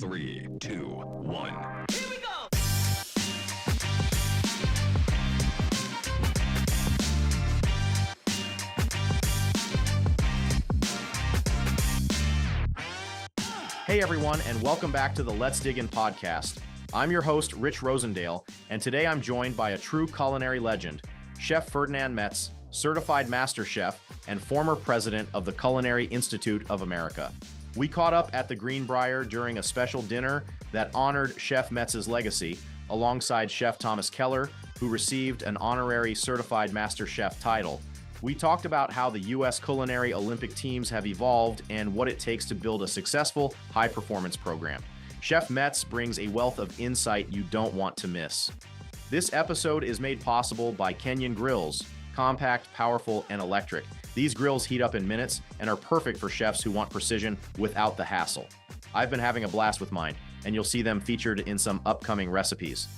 3, 2, 1. Here we go! Hey everyone, and welcome back to the Let's Dig In podcast. I'm your host, Rich Rosendale, and today I'm joined by a true culinary legend, Chef Ferdinand Metz, certified master chef and former president of the Culinary Institute of America. We caught up at the Greenbrier during a special dinner that honored Chef Metz's legacy, alongside Chef Thomas Keller, who received an honorary certified master chef title. We talked about how the U.S. Culinary Olympic Teams have evolved and what it takes to build a successful, high-performance program. Chef Metz brings a wealth of insight you don't want to miss. This episode is made possible by Kenyon Grills, compact, powerful, and electric. These grills heat up in minutes and are perfect for chefs who want precision without the hassle. I've been having a blast with mine, and you'll see them featured in some upcoming recipes.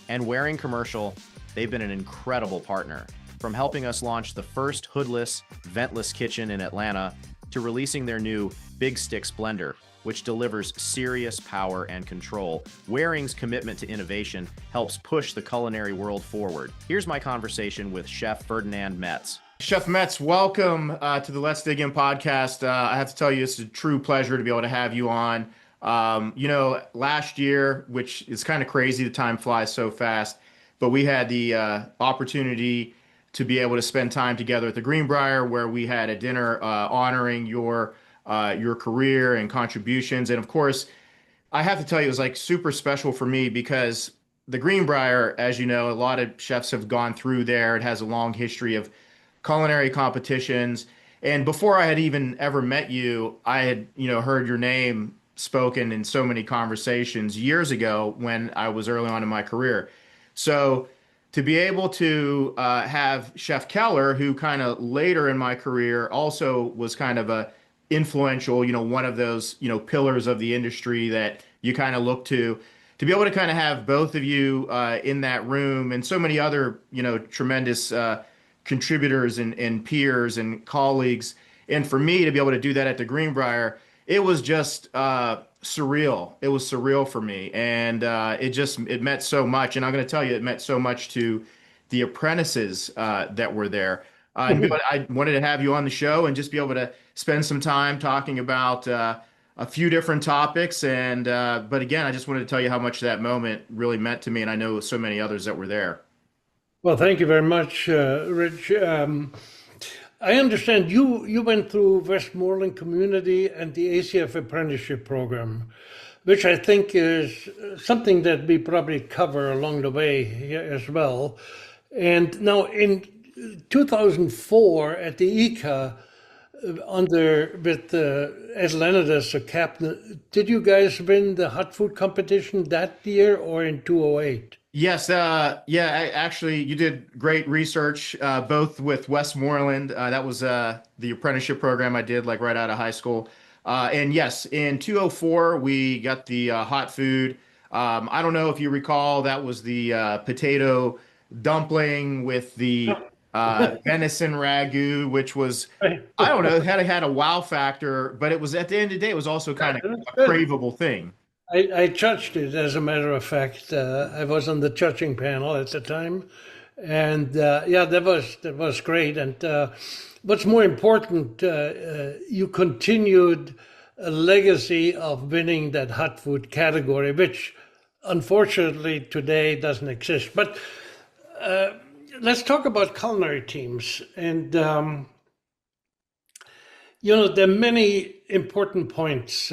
And Waring Commercial, they've been an incredible partner. From helping us launch the first hoodless, ventless kitchen in Atlanta to releasing their new Big Sticks blender, which delivers serious power and control, Waring's commitment to innovation helps push the culinary world forward. Here's my conversation with Chef Ferdinand Metz. Chef Metz, welcome to the Let's Dig In podcast. I have to tell you, it's a true pleasure to be able to have you on. Last year, which is kind of crazy, the time flies so fast, but we had the opportunity to be able to spend time together at the Greenbrier, where we had a dinner honoring your career and contributions. And of course, I have to tell you, it was like super special for me because the Greenbrier, as you know, a lot of chefs have gone through there. It has a long history of culinary competitions. And before I had even ever met you, I had, heard your name spoken in so many conversations years ago when I was early on in my career. So to be able to have Chef Keller, who kind of later in my career also was kind of a influential, one of those, pillars of the industry that you kind of look to be able to kind of have both of you in that room, and so many other, tremendous contributors and peers and colleagues. And for me to be able to do that at the Greenbrier, it was just surreal. It was surreal for me. And it meant so much. And I'm going to tell you, it meant so much to the apprentices that were there. I wanted to have you on the show and just be able to spend some time talking about a few different topics. And but again, I just wanted to tell you how much that moment really meant to me. And I know so many others that were there. Well, thank you very much, Rich. I understand you went through Westmoreland Community and the ACF Apprenticeship Program, which I think is something that we probably cover along the way here as well. And now in 2004 at the ICA, with Ed Leonard as the captain, did you guys win the hot food competition that year or in 2008? Yes, actually, you did great research, both with Westmoreland. That was the apprenticeship program I did, like right out of high school. And yes, in 2004, we got the hot food. I don't know if you recall, that was the potato dumpling with the venison ragu, which was, I don't know, it had a wow factor, but it was, at the end of the day, it was also kind of a craveable thing. I judged it, as a matter of fact. I was on the judging panel at the time, and that was great. And what's more important, you continued a legacy of winning that hot food category, which unfortunately today doesn't exist. But let's talk about culinary teams. And there are many important points.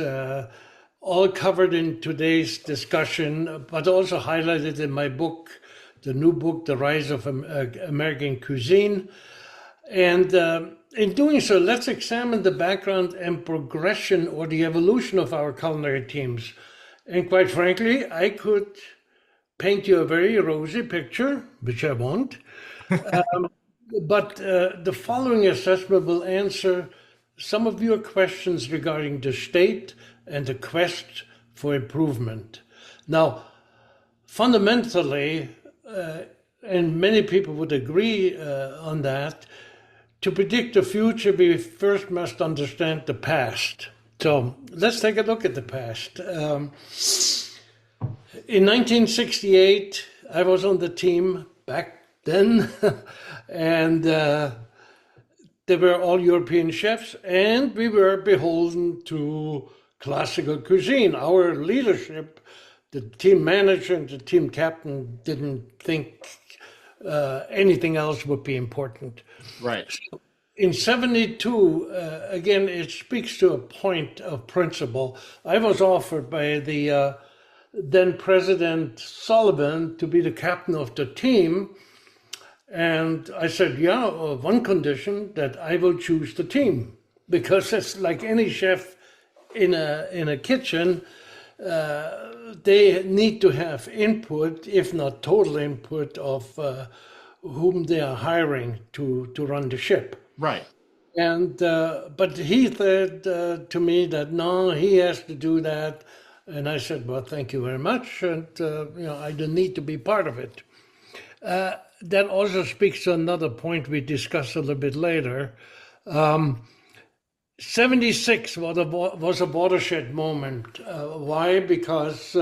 All covered in today's discussion, but also highlighted in my book, the new book, The Rise of American Cuisine. And in doing so, let's examine the background and progression or the evolution of our culinary teams. And quite frankly, I could paint you a very rosy picture, which I won't. But the following assessment will answer some of your questions regarding the state and the quest for improvement. Now, fundamentally, and many people would agree on that, to predict the future, we first must understand the past. So let's take a look at the past. In 1968, I was on the team back then, and they were all European chefs, and we were beholden to classical cuisine. Our leadership, the team manager and the team captain, didn't think anything else would be important. Right. In 72, again, it speaks to a point of principle. I was offered by the then President Sullivan to be the captain of the team. And I said, yeah, one condition, that I will choose the team. Because it's like any chef in a kitchen, they need to have input, if not total input, of whom they are hiring to run the ship. Right. And but he said to me that no, he has to do that. And I said, well, thank you very much. And I don't need to be part of it. That also speaks to another point we discussed a little bit later. 76 was a watershed moment. Why? Because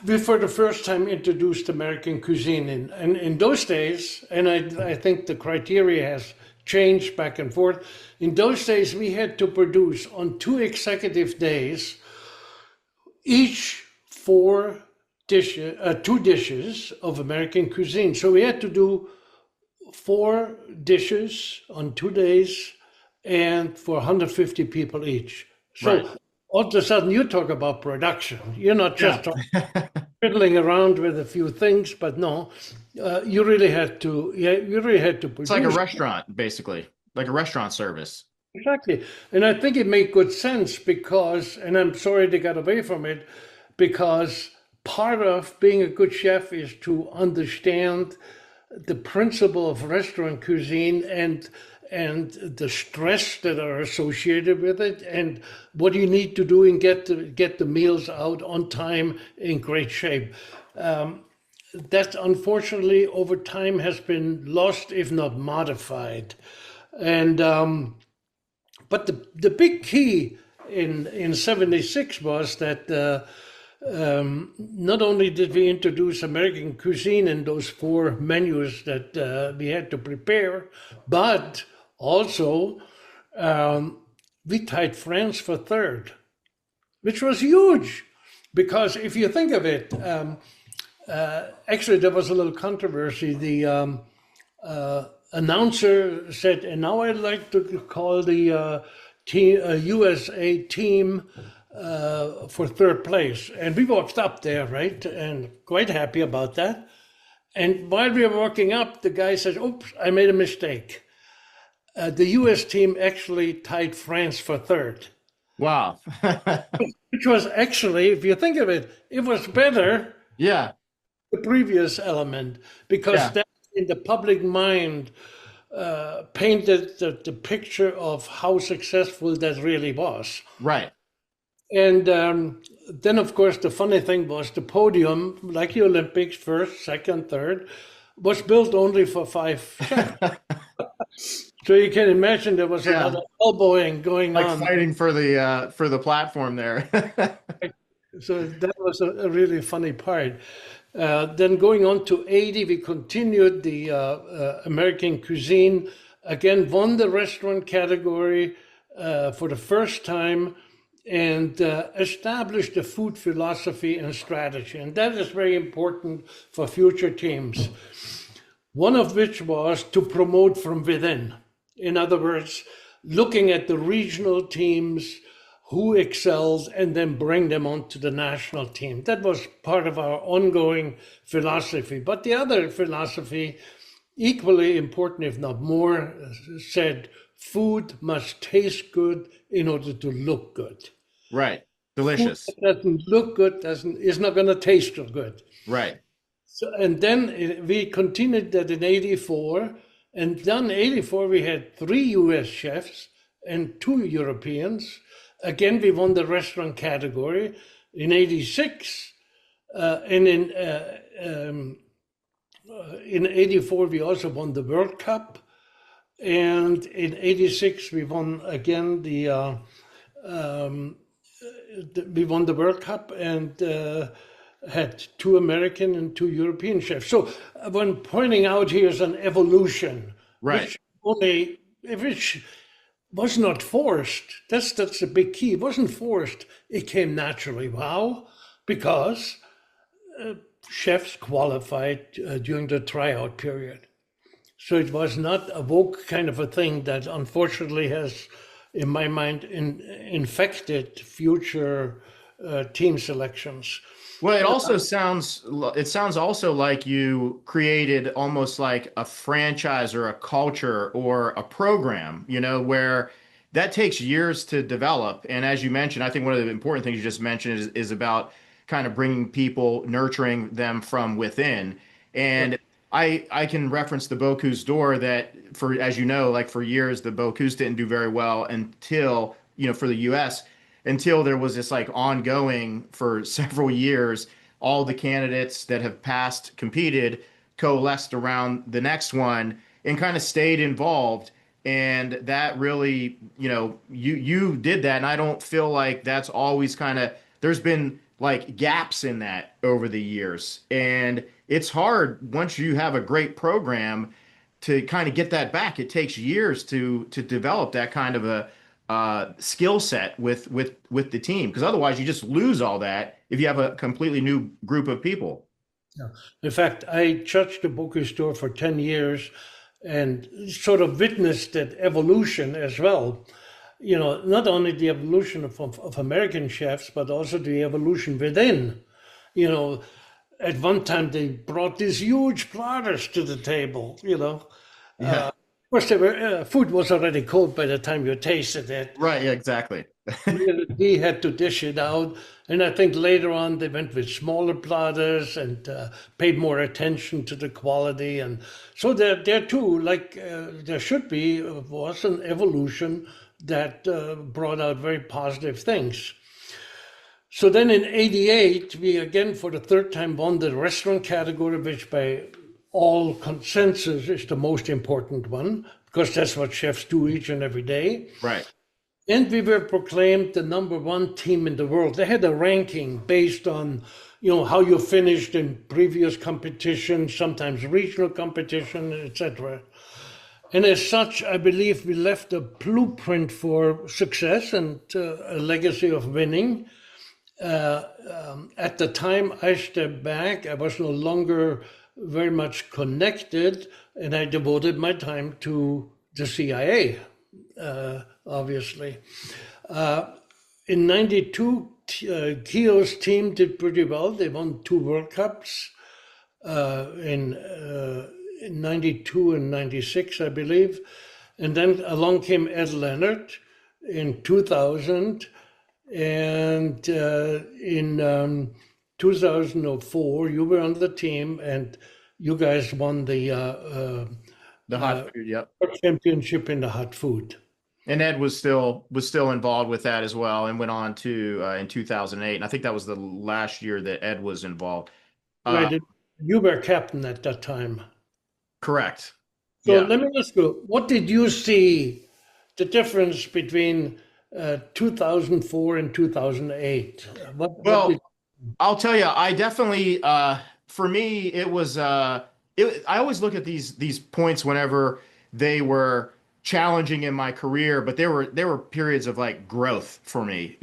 we for the first time introduced American cuisine. And in those days, and I think the criteria has changed back and forth, in those days we had to produce on 2 consecutive days each 2 dishes of American cuisine. So we had to do 4 dishes on 2 days and for 150 people each. So right. All of a sudden you talk about production. You're not just fiddling around with a few things, but no, you really had to produce. It's like a restaurant, basically, like a restaurant service. Exactly. And I think it made good sense because, and I'm sorry they got away from it, because part of being a good chef is to understand the principle of restaurant cuisine and the stress that are associated with it, and what you need to do and get the meals out on time in great shape. That unfortunately over time has been lost, if not modified. And but the big key in 76 was that not only did we introduce American cuisine in those 4 menus that we had to prepare, but also we tied France for 3rd, which was huge. Because if you think of it, actually there was a little controversy. The announcer said, and now I'd like to call the USA team for 3rd place. And we walked up there, right? And quite happy about that. And while we were walking up, the guy says, oops, I made a mistake. The US team actually tied France for 3rd. Wow. Which was actually, if you think of it, it was better. Yeah. The previous element, because that in the public mind painted the picture of how successful that really was. Right. And then, of course, the funny thing was the podium, like the Olympics, 1st, 2nd, 3rd, was built only for 5 chefs. So you can imagine there was a lot of elbowing going on. Like fighting for the platform there. So that was a really funny part. Then going on to 80, we continued the American cuisine. Again, won the restaurant category for the first time, and established a food philosophy and strategy. And that is very important for future teams. One of which was to promote from within. In other words, looking at the regional teams, who excels, and then bring them onto the national team. That was part of our ongoing philosophy. But the other philosophy, equally important, if not more, said food must taste good in order to look good. Right. Delicious. Food that doesn't look good is not going to taste so good. Right. So, and then we continued that in 84. And then 84, we had 3 US chefs and 2 Europeans. Again, we won the restaurant category. In 86, and in 84, we also won the World Cup. And in '86, we won again we won the World Cup and had 2 American and 2 European chefs. So when pointing out here is an evolution, Right. which was not forced. That's a big key. It wasn't forced. It came naturally. How? Because chefs qualified during the tryout period. So it was not a woke kind of a thing that unfortunately has, in my mind, infected future team selections. Well, it sounds also like you created almost like a franchise or a culture or a program, where that takes years to develop. And as you mentioned, I think one of the important things you just mentioned is about kind of bringing people, nurturing them from within. And I can reference the Bocuse d'Or that as you know, like for years, the Bocuse didn't do very well until, for the US, until there was this like ongoing for several years, all the candidates that have passed, competed, coalesced around the next one and kind of stayed involved. And that really, you did that. And I don't feel like that's always there's been like gaps in that over the years. And it's hard once you have a great program to kind of get that back. It takes years to develop that kind of a skill set with the team, because otherwise you just lose all that if you have a completely new group of people. Yeah. In fact, I judged the Bocuse d'Or for 10 years and sort of witnessed that evolution as well. Not only the evolution of American chefs, but also the evolution within. At one time they brought these huge platters to the table, Yeah. Of course, food was already cold by the time you tasted it. Right. Yeah, exactly. We had to dish it out. And I think later on they went with smaller platters and paid more attention to the quality. And so there too, like there should be, was an evolution that brought out very positive things. So then in '88, we again for the 3rd time won the restaurant category, which by all consensus is the most important one, because that's what chefs do each and every day. Right. And we were proclaimed the #1 team in the world. They had a ranking based on, how you finished in previous competitions, sometimes regional competition, etc. And as such, I believe we left a blueprint for success and a legacy of winning. At the time I stepped back, I was no longer very much connected, and I devoted my time to the CIA, obviously. In '92, Keogh's team did pretty well. They won 2 World Cups in '92 and '96, I believe. And then along came Ed Leonard in 2000. And in 2004, you were on the team, and you guys won the hot food. Yep. championship in the hot food. And Ed was still involved with that as well, and went on to in 2008. And I think that was the last year that Ed was involved. Right. You were captain at that time. Correct. So Yeah. let me ask you, what did you see the difference between 2004 and 2008? I'll tell you, I definitely, for me, it was, I always look at these points whenever they were challenging in my career, but there were periods of like growth for me.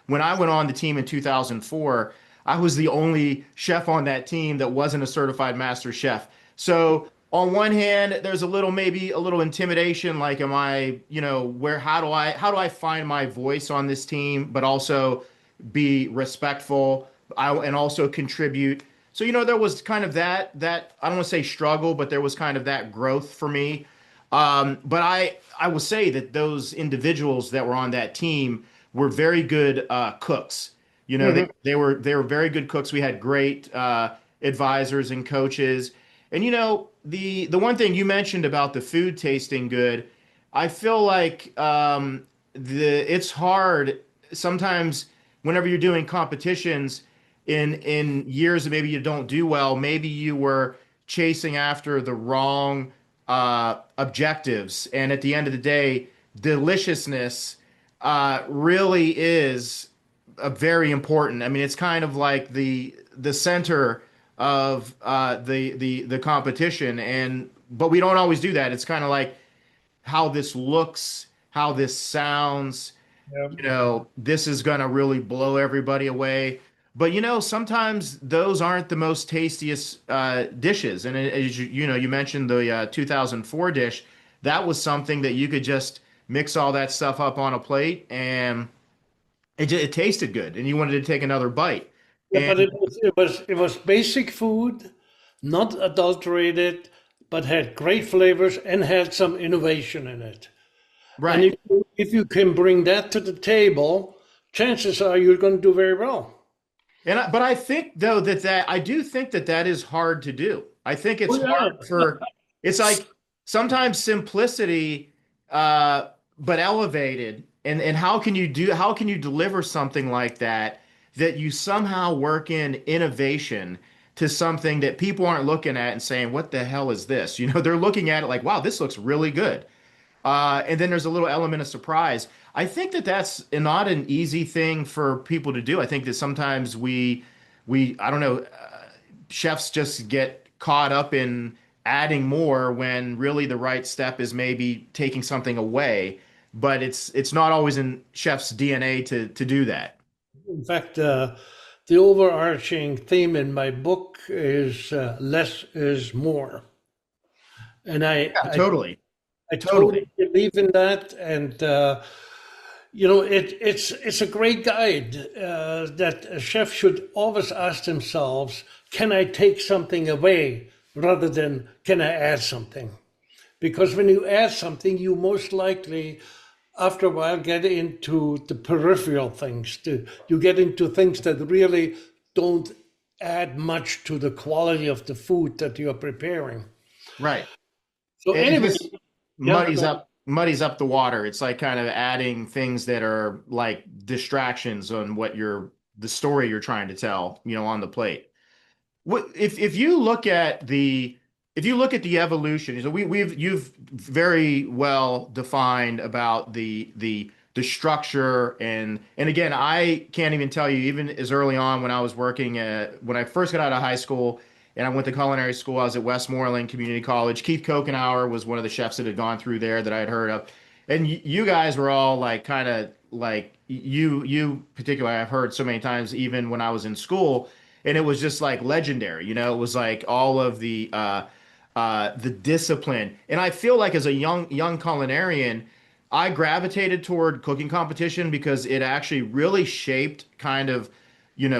When I went on the team in 2004, I was the only chef on that team that wasn't a certified master chef. So on one hand, there's maybe a little intimidation, like, am I, how do I find my voice on this team, but also be respectful, and also contribute. So, there was kind of that, I don't want to say struggle, but there was kind of that growth for me. But I will say that those individuals that were on that team were very good cooks. They were very good cooks. We had great advisors and coaches. And the one thing you mentioned about the food tasting good, I feel like it's hard sometimes whenever you're doing competitions in years that maybe you don't do well, maybe you were chasing after the wrong objectives. And at the end of the day, deliciousness really is very important. I mean, it's kind of like the center of the competition, and but we don't always do that. It's kind of like how this looks, how this sounds. Yep. This is going to really blow everybody away. But sometimes those aren't the most tastiest dishes. And as you mentioned the 2004 dish, that was something that you could just mix all that stuff up on a plate, and it tasted good, and you wanted to take another bite. Yeah, but And it was basic food, not adulterated, but had great flavors and had some innovation in it. And right. if you can bring that to the table, chances are you're going to do very well. But I think though that I do think that is hard to do. I think it's Oh, yeah. hard it's like sometimes simplicity, but elevated. And how can you deliver something like that you somehow work in innovation to something that people aren't looking at and saying, what the hell is this? They're looking at it like, wow, this looks really good. And then there's a little element of surprise. I think that that's not an easy thing for people to do. I think that sometimes I don't know, chefs just get caught up in adding more when really the right step is maybe taking something away. But it's not always in chef's DNA to do that. In fact, the overarching theme in my book is less is more. And Yeah, totally. I Totally. totally believe in that, and it's a great guide that a chef should always ask themselves: can I take something away rather than can I add something? Because when you add something, you most likely, after a while, get into the peripheral things. You get into things that really don't add much to the quality of the food that you're preparing. Right. So It anyway. just Yeah, muddies up the water. It's like kind of adding things that are like distractions on the story you're trying to tell, on the plate. If you look at the evolution, so you've very well defined about the structure, and again, I can't even tell you, even as early on when I was working when I first got out of high school and I went to culinary school. I was at Westmoreland Community College. Keith Kokenauer was one of the chefs that had gone through there that I had heard of. And you guys were all like kind of like you particularly I've heard so many times even when I was in school, and it was just like legendary. It was like all of the discipline. And I feel like as a young culinarian, I gravitated toward cooking competition because it actually really shaped kind of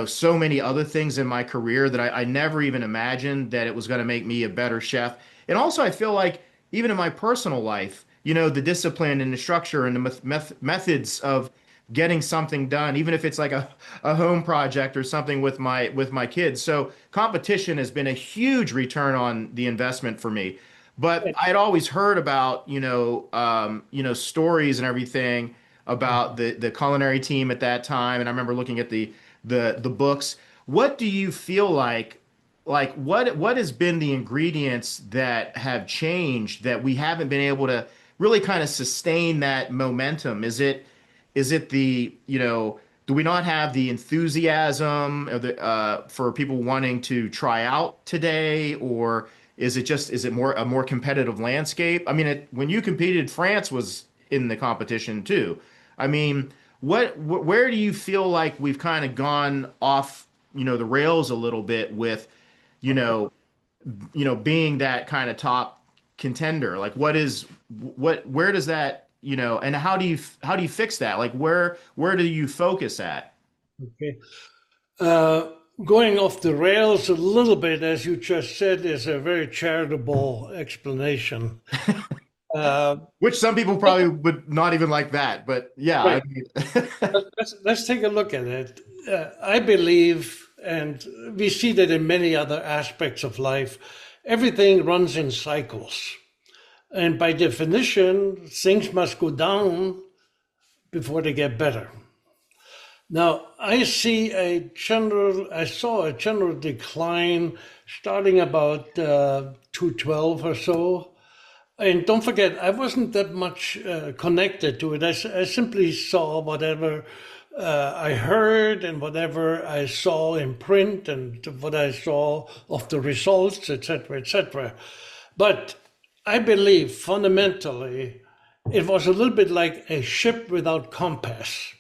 so many other things in my career that I never even imagined that it was going to make me a better chef. And also, I feel like even in my personal life, the discipline and the structure and the methods of getting something done, even if it's like a home project or something with my kids. So competition has been a huge return on the investment for me. But I'd always heard about, stories and everything about the culinary team at that time. And I remember looking at the books. What do you feel like what has been the ingredients that have changed that we haven't been able to really kind of sustain that momentum? Is it the, do we not have the enthusiasm for people wanting to try out today, or is it more a more competitive landscape? I mean, when you competed, France was in the competition too. I mean, where do you feel like we've kind of gone off, the rails a little bit with, being that kind of top contender? Like, where does that, and how do you fix that? Like, where do you focus at? Okay. Going off the rails a little bit, as you just said, is a very charitable explanation. Which some people probably would not even like that, but yeah. Right. I mean, Let's take a look at it. I believe, and we see that in many other aspects of life, everything runs in cycles. And by definition, things must go down before they get better. Now, I saw a general decline starting about 2012 or so. And don't forget, I wasn't that much connected to it. I simply saw whatever I heard and whatever I saw in print and what I saw of the results, etc., etc. But I believe fundamentally it was a little bit like a ship without compass.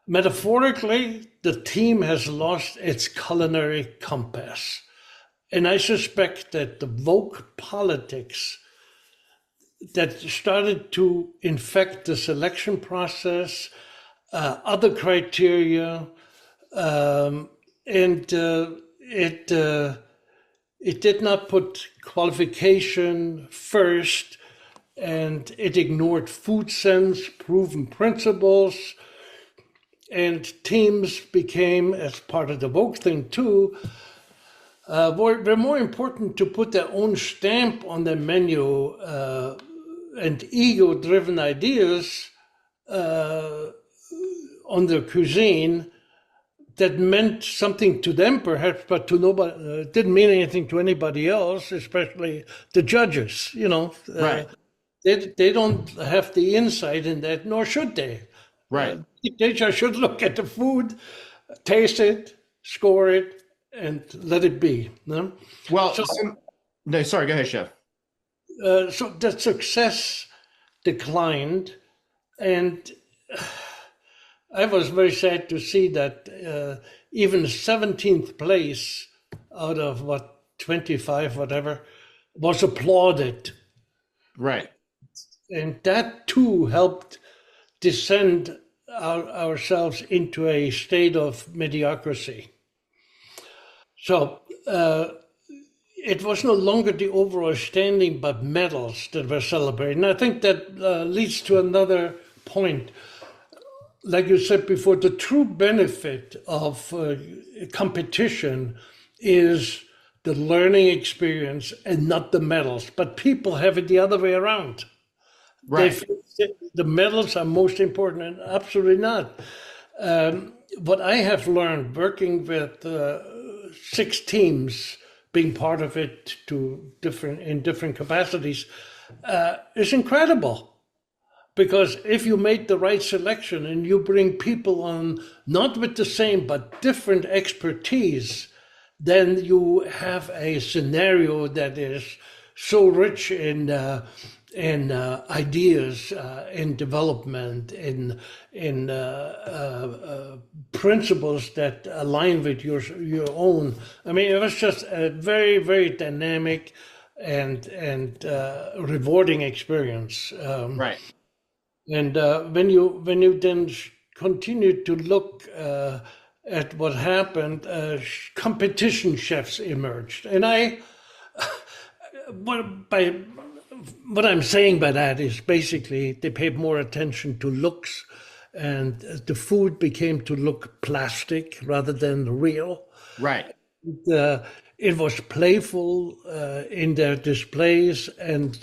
Metaphorically, the team has lost its culinary compass. And I suspect that the woke politics that started to infect the selection process, other criteria, and it did not put qualification first, and it ignored food sense, proven principles, and teams became, as part of the woke thing too, were more important to put their own stamp on the menu and ego-driven ideas on their cuisine that meant something to them, perhaps, but to nobody. Didn't mean anything to anybody else, especially the judges. Right. They don't have the insight in that, nor should they. Right. They just should look at the food, taste it, score it, and let it be. No? Well, no, sorry, go ahead, Chef. So the success declined, and I was very sad to see that even 17th place out of 25, whatever, was applauded. Right. And that too helped descend ourselves into a state of mediocrity. So it was no longer the overall standing, but medals that were celebrated. And I think that leads to another point. Like you said before, the true benefit of competition is the learning experience and not the medals. But people have it the other way around. Right. The medals are most important, and absolutely not. What I have learned working with 6 teams, being part of it in different capacities, is incredible. Because if you make the right selection and you bring people on, not with the same, but different expertise, then you have a scenario that is so rich in ideas, in development, in principles that align with your own. I mean, it was just a very, very dynamic and rewarding experience. Right. And when you then continue to look at what happened, competition chefs emerged, and what I'm saying by that is basically they paid more attention to looks, and the food became to look plastic rather than real. Right. It was playful in their displays, and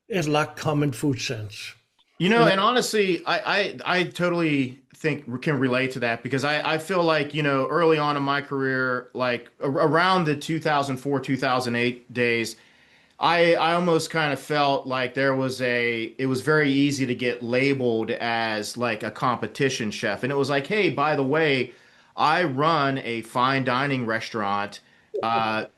it lacked common food sense. And honestly, I totally think can relate to that because I feel like, early on in my career, like around the 2004, 2008 days, I almost kind of felt like it was very easy to get labeled as like a competition chef. And it was like, hey, by the way, I run a fine dining restaurant, in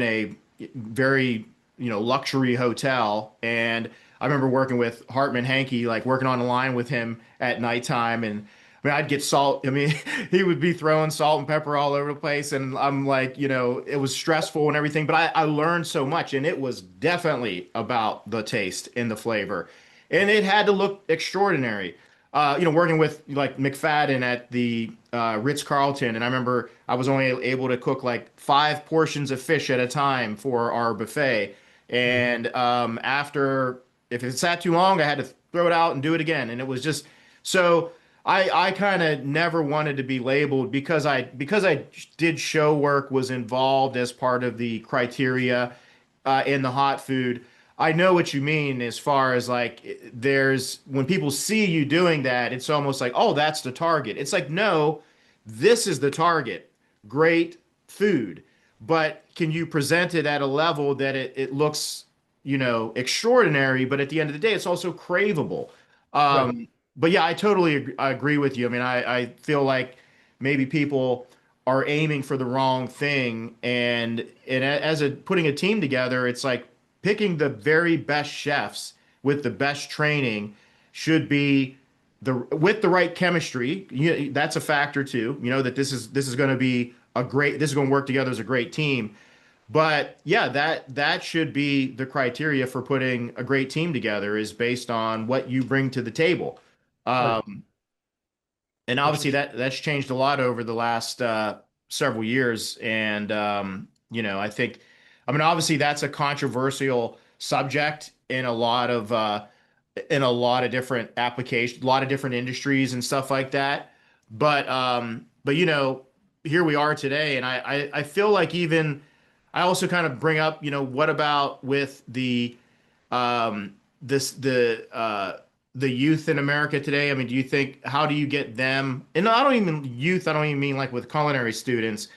a very, luxury hotel. And I remember working with Hartman Hankey, like working on the line with him at nighttime. And I mean, I'd get salt. I mean, he would be throwing salt and pepper all over the place. And I'm like, it was stressful and everything, but I learned so much. And it was definitely about the taste and the flavor. And it had to look extraordinary. Working with like McFadden at the Ritz-Carlton. And I remember I was only able to cook like 5 portions of fish at a time for our buffet. And if it sat too long, I had to throw it out and do it again. And it was just so I kind of never wanted to be labeled because I did show work, was involved as part of the criteria in the hot food. I know what you mean as far as like when people see you doing that, it's almost like, oh, that's the target. It's like, no, this is the target. Great food. But can you present it at a level that it looks extraordinary, but at the end of the day, it's also craveable. Right. But yeah, I totally I agree with you. I mean, I feel like maybe people are aiming for the wrong thing, and as putting a team together, it's like picking the very best chefs with the best training should be with the right chemistry. That's a factor too. That this is going to be this is going to work together as a great team. But yeah, that should be the criteria for putting a great team together, is based on what you bring to the table. Right. Um, and obviously that's changed a lot over the last several years. And I mean, obviously that's a controversial subject in a lot of different applications, a lot of different industries and stuff like that. But here we are today, and I feel like even I also kind of bring up, what about with the youth in America today? I mean, how do you get them? And I don't even youth, I don't even mean like with culinary students,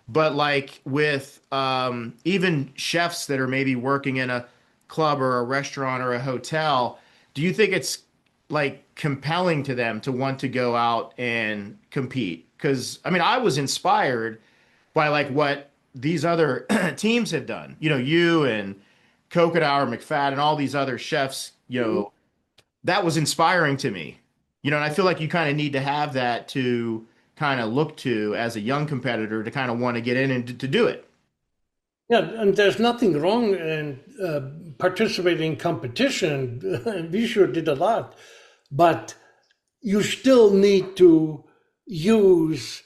but like with even chefs that are maybe working in a club or a restaurant or a hotel. Do you think it's like compelling to them to want to go out and compete? Because I mean, I was inspired by like what these other teams have done. You and Kokodow, McFadden, and all these other chefs. That was inspiring to me. And I feel like you kind of need to have that to kind of look to as a young competitor to kind of want to get in and to do it. Yeah, and there's nothing wrong in participating in competition. We sure did a lot, but you still need to use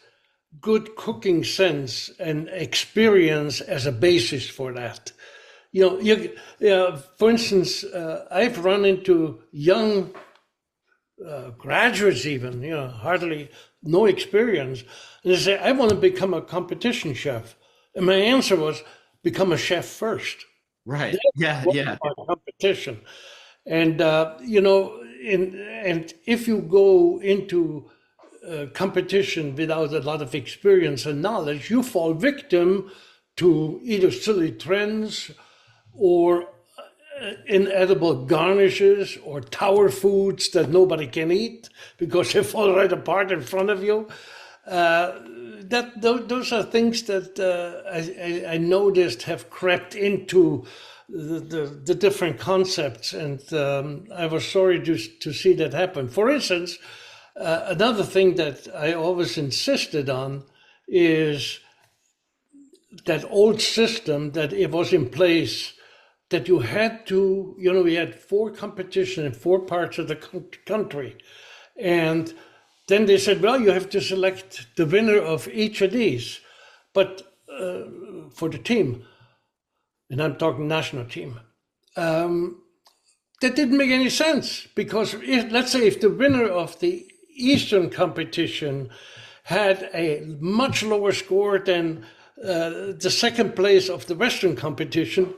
good cooking sense and experience as a basis for that. For instance, I've run into young graduates, even hardly no experience, and they say, "I want to become a competition chef," and my answer was, "Become a chef first." Right. Yeah. What Yeah. about competition? And and if you go into competition without a lot of experience and knowledge, you fall victim to either silly trends or inedible garnishes or tower foods that nobody can eat because they fall right apart in front of you. Those are things that I noticed have crept into the different concepts, and I was sorry to see that happen. For instance, another thing that I always insisted on is that old system that it was in place, that you had to, we had 4 competitions in 4 parts of the country. And then they said, well, you have to select the winner of each of these. But for the team, and I'm talking national team, that didn't make any sense, because let's say if the winner of the Eastern competition had a much lower score than the second place of the Western competition,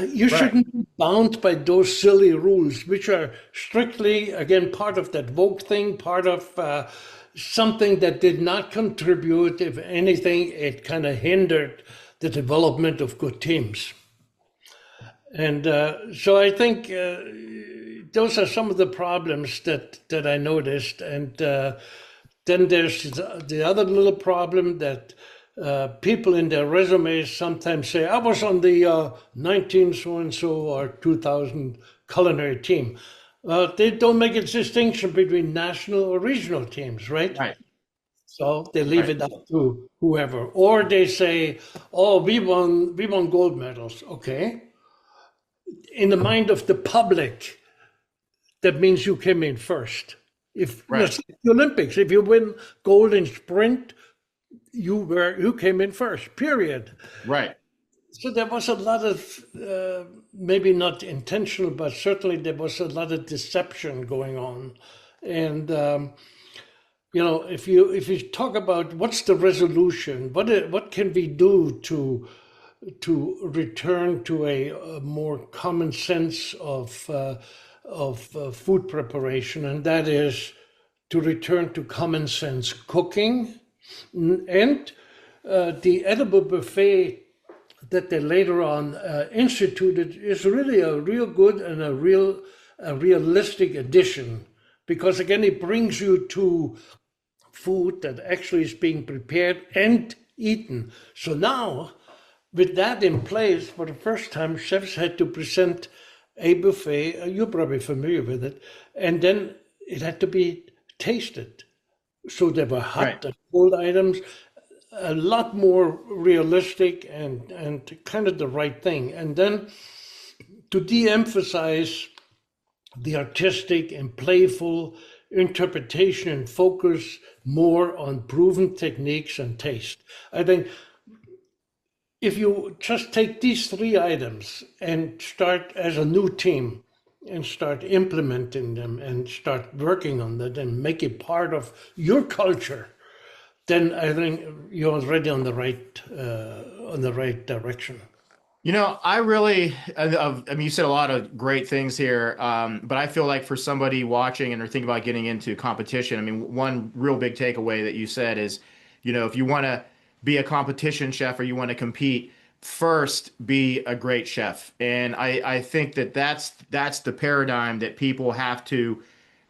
you shouldn't be bound by those silly rules, which are strictly, again, part of that woke thing, part of something that did not contribute. If anything, it kind of hindered the development of good teams. And so I think those are some of the problems that I noticed. And then there's the other little problem that people in their resumes sometimes say, I was on the 19 so-and-so or 2000 culinary team. They don't make a distinction between national or regional teams, right? Right. So they leave it up to whoever. Or they say, oh, we won gold medals. Okay. In the mind of the public, that means you came in first. If the Olympics, if you win gold in sprint, you came in first, period. Right. So there was a lot of maybe not intentional, but certainly there was a lot of deception going on. And if you talk about what's the resolution, what can we do to return to a more common sense of food preparation, and that is to return to common sense cooking. And the edible buffet that they later on instituted is really a real good and a realistic addition, because again, it brings you to food that actually is being prepared and eaten. So now, with that in place, for the first time, chefs had to present a buffet. You're probably familiar with it, and then it had to be tasted. So there were hot and cold items, a lot more realistic and kind of the right thing. And then to de-emphasize the artistic and playful interpretation and focus more on proven techniques and taste. I think if you just take these three items and start as a new team and start implementing them and start working on that and make it part of your culture, then I think you're already on the right direction. I really, I mean, you said a lot of great things here, but I feel like for somebody watching and are thinking about getting into competition, I mean, one real big takeaway that you said is, if you want to be a competition chef or you want to compete, first be a great chef. And I think that's the paradigm that people have to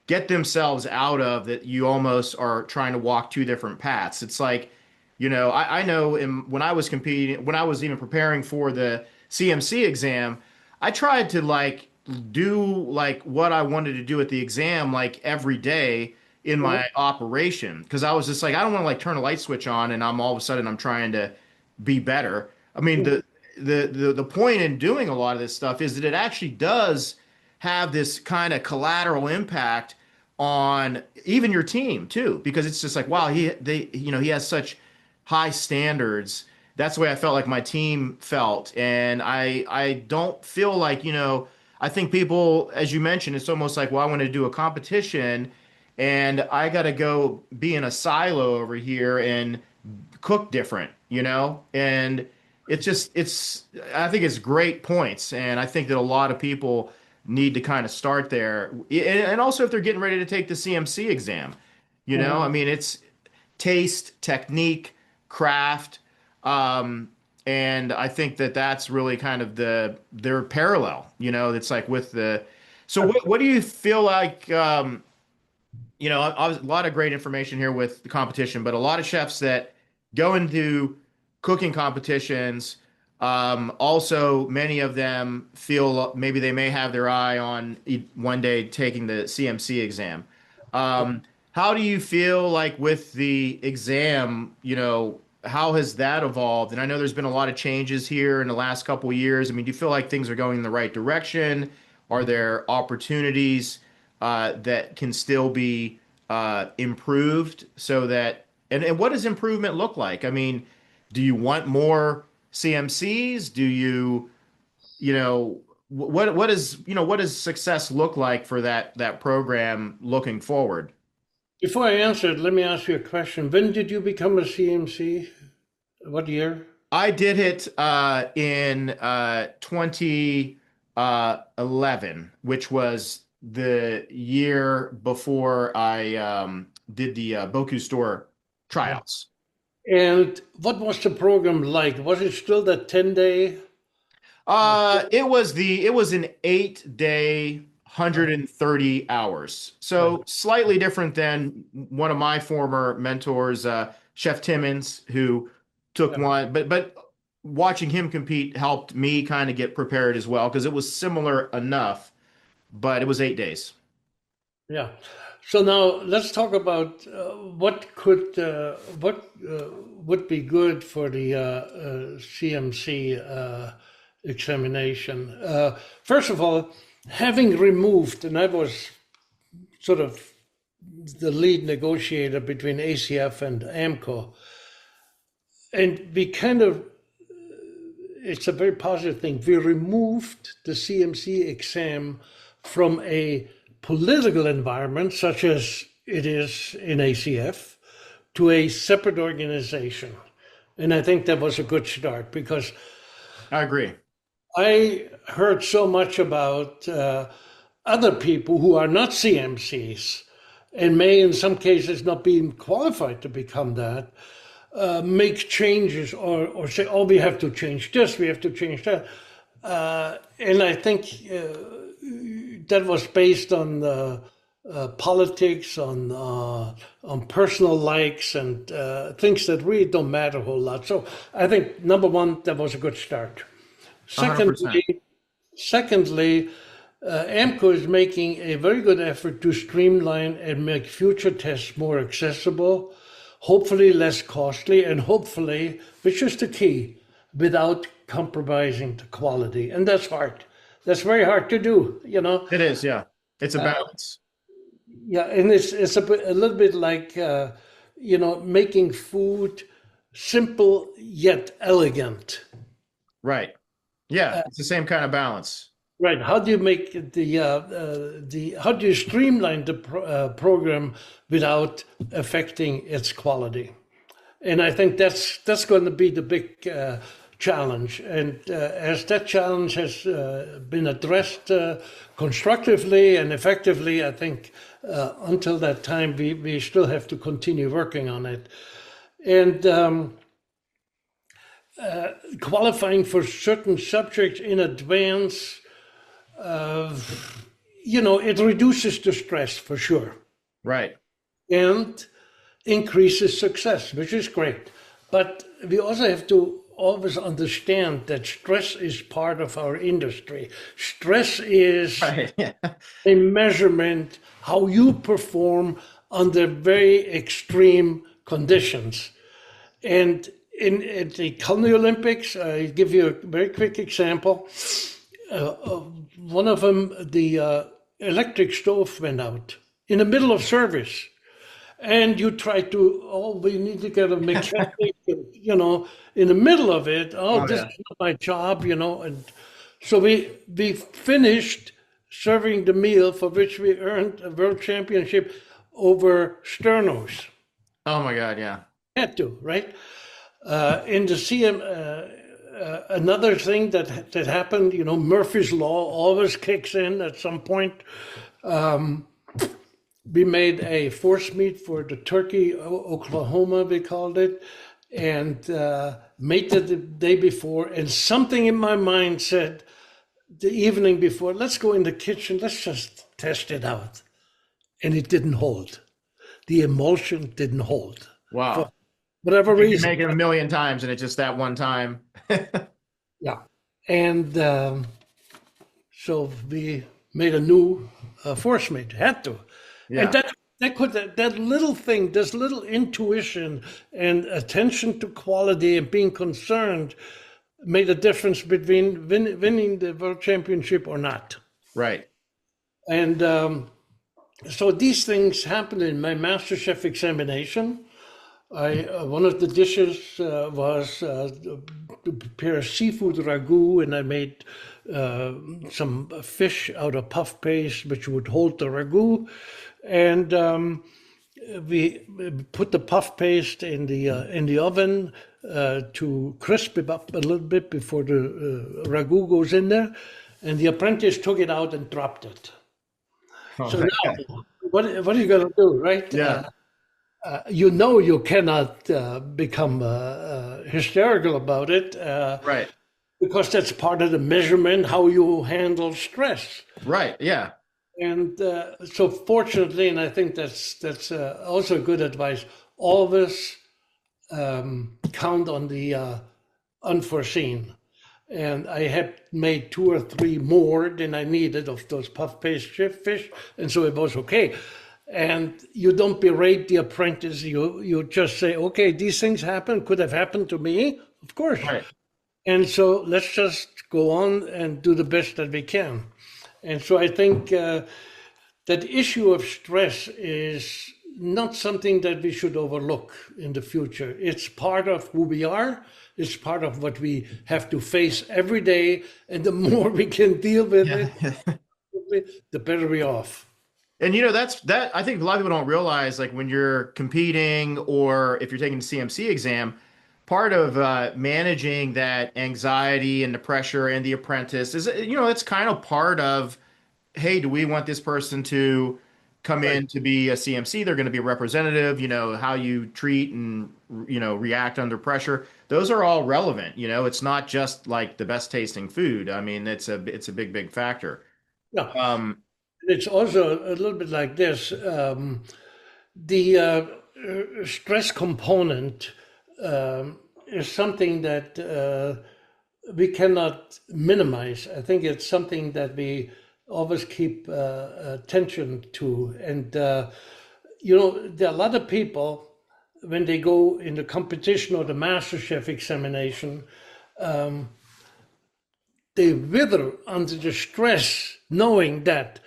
get themselves out of, that you almost are trying to walk two different paths. It's like, I know when I was competing, when I was even preparing for the CMC exam, I tried to do what I wanted to do at the exam, every day in my operation. Cause I was just like, I don't want to turn a light switch on and all of a sudden I'm trying to be better. I mean, the point in doing a lot of this stuff is that it actually does have this kind of collateral impact on even your team too, because it's just like, wow, he has such high standards. That's the way I felt like my team felt. And I don't feel like, I think people, as you mentioned, it's almost like, well, I want to do a competition and I got to go be in a silo over here and cook different, and I think it's great points. And I think that a lot of people need to kind of start there. And also if they're getting ready to take the CMC exam, I mean, it's taste, technique, craft. And I think that's really kind of their parallel, it's like with so what do you feel like, a lot of great information here with the competition, but a lot of chefs that go into cooking competitions, also many of them feel maybe they may have their eye on one day taking the CMC exam. How do you feel like with the exam, how has that evolved? And I know there's been a lot of changes here in the last couple of years. I mean, do you feel like things are going in the right direction? Are there opportunities that can still be improved so that, and what does improvement look like? I mean, do you want more CMCs? Do you, what does success look like for that program looking forward? Before I answer it, let me ask you a question. When did you become a CMC? What year? I did it in 2011, which was the year before I did the Bocuse d'Or tryouts. And what was the program like? Was it still that 10-day? It was an 8-day, 130 hours. So slightly different than one of my former mentors, Chef Timmons, who took one, but watching him compete helped me kind of get prepared as well, because it was similar enough, but it was 8 days. Yeah. So now let's talk about what would be good for the CMC examination. First of all, having removed, and I was sort of the lead negotiator between ACF and AMCO, and we kind of, it's a very positive thing. We removed the CMC exam from a political environment, such as it is in ACF, to a separate organization. And I think that was a good start, because I agree. I heard so much about other people who are not CMCs and may in some cases not be qualified to become that, make changes or say, oh, we have to change this, we have to change that. And I think that was based on politics, on personal likes and things that really don't matter a whole lot. So I think, number one, that was a good start. 100%. Secondly, AMCO is making a very good effort to streamline and make future tests more accessible, hopefully less costly, and hopefully, which is the key, without compromising the quality. And that's hard. That's very hard to do, you know. It is, yeah. It's a balance. Yeah, and it's a little bit like, making food simple yet elegant. Right. Yeah, it's the same kind of balance. Right. How do you make how do you streamline the program without affecting its quality? And I think that's going to be the big challenge. And as that challenge has been addressed constructively and effectively, I think until that time, we still have to continue working on it. And qualifying for certain subjects in advance, it reduces the stress for sure. Right. And increases success, which is great. But we also have to always understand that stress is part of our industry. Stress is Right. Yeah. a measurement how you perform under very extreme conditions. And in the Culinary Olympics, I give you a very quick example. One of them, the electric stove went out in the middle of service. And you try to, we need to get a mechanic, in the middle of it. This is not my job, And so we finished serving the meal for which we earned a world championship over sternos. Oh my God, yeah. Had to, right? In the CM, another thing that happened, Murphy's Law always kicks in at some point. We made a force meat for the turkey, Oklahoma, we called it, and made it the day before. And something in my mind said the evening before, let's go in the kitchen, let's just test it out. And it didn't hold. The emulsion didn't hold. Wow. For whatever You reason. make it a million times and it's just that one time. Yeah. And so we made a new force meat, had to. Yeah. And that little thing, this little intuition and attention to quality and being concerned made a difference between winning the world championship or not. Right. And so these things happened in my Master Chef examination. One of the dishes was to prepare a seafood ragu, and I made some fish out of puff paste, which would hold the ragu. And we put the puff paste in the oven to crisp it up a little bit before the ragu goes in there. And the apprentice took it out and dropped it. So now, what are you going to do, right? Yeah. You cannot become hysterical about it. Right. Because that's part of the measurement, how you handle stress. Right. Yeah. And so fortunately, and I think that's also good advice, always count on the unforeseen. And I had made 2 or 3 more than I needed of those puff paste fish, and so it was okay. And you don't berate the apprentice. You just say, okay, these things happen, could have happened to me, of course. Right. And so let's just go on and do the best that we can. And so I think that issue of stress is not something that we should overlook in the future. It's part of who we are. It's part of what we have to face every day. And the more we can deal with it, the better we're off. And that I think a lot of people don't realize, like when you're competing or if you're taking the CMC exam, part of managing that anxiety and the pressure and the apprentice is, it's kind of part of, hey, do we want this person to come in to be a CMC, they're going to be a representative, how you treat and, react under pressure. Those are all relevant. It's not just like the best tasting food. I mean, it's a big, big factor. Yeah. Um, It's also a little bit like this. The stress component is something that we cannot minimize. I think it's something that we always keep attention to. And, there are a lot of people, when they go in the competition or the MasterChef examination, they wither under the stress, knowing that